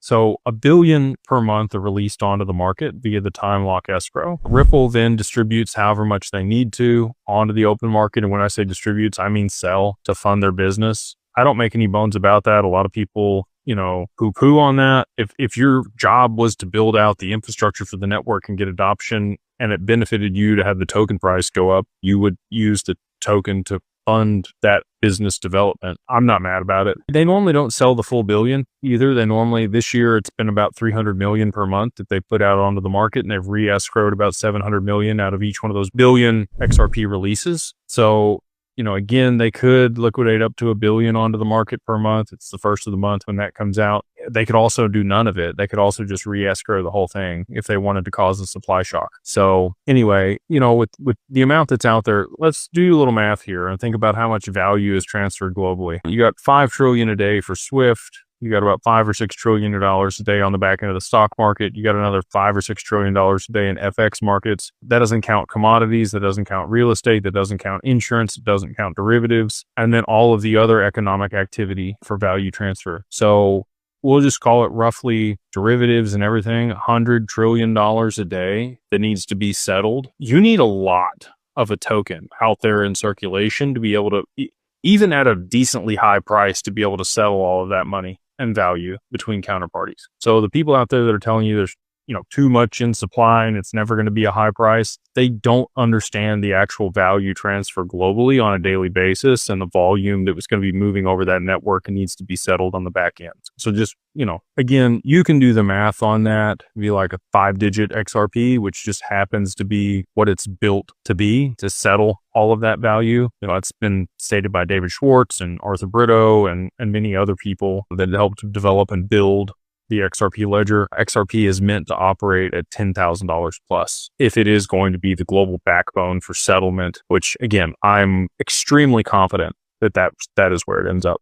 So $1 billion per month are released onto the market via the time lock escrow. Ripple then distributes however much they need to onto the open market. And when I say distributes, I mean sell to fund their business. I don't make any bones about that. A lot of people, poo-poo on that. If your job was to build out the infrastructure for the network and get adoption, and it benefited you to have the token price go up, you would use the token to fund that business development. I'm not mad about it. They normally don't sell the full billion either. This year, it's been about 300 million per month that they put out onto the market, and they've re-escrowed about 700 million out of each one of those billion XRP releases. So, again, they could liquidate up to $1 billion onto the market per month. It's the first of the month when that comes out. They could also do none of it. They could also just re-escrow the whole thing if they wanted to cause a supply shock. So anyway, with the amount that's out there, let's do a little math here and think about how much value is transferred globally. You got 5 trillion a day for Swift. You got about $5 or $6 trillion a day on the back end of the stock market. You got another $5 or $6 trillion a day in FX markets. That doesn't count commodities. That doesn't count real estate. That doesn't count insurance. It doesn't count derivatives. And then all of the other economic activity for value transfer. So we'll just call it roughly derivatives and everything, $100 trillion a day that needs to be settled. You need a lot of a token out there in circulation to be able to, even at a decently high price, to be able to settle all of that money and value between counterparties. So the people out there that are telling you there's too much in supply and it's never going to be a high price, they don't understand the actual value transfer globally on a daily basis and the volume that was going to be moving over that network and needs to be settled on the back end. So just, again, you can do the math on that, be like a 5-digit XRP, which just happens to be what it's built to be, to settle all of that value. It's been stated by David Schwartz and Arthur Brito and many other people that helped develop and build the XRP ledger. XRP is meant to operate at $10,000 plus if it is going to be the global backbone for settlement, which again, I'm extremely confident that is where it ends up.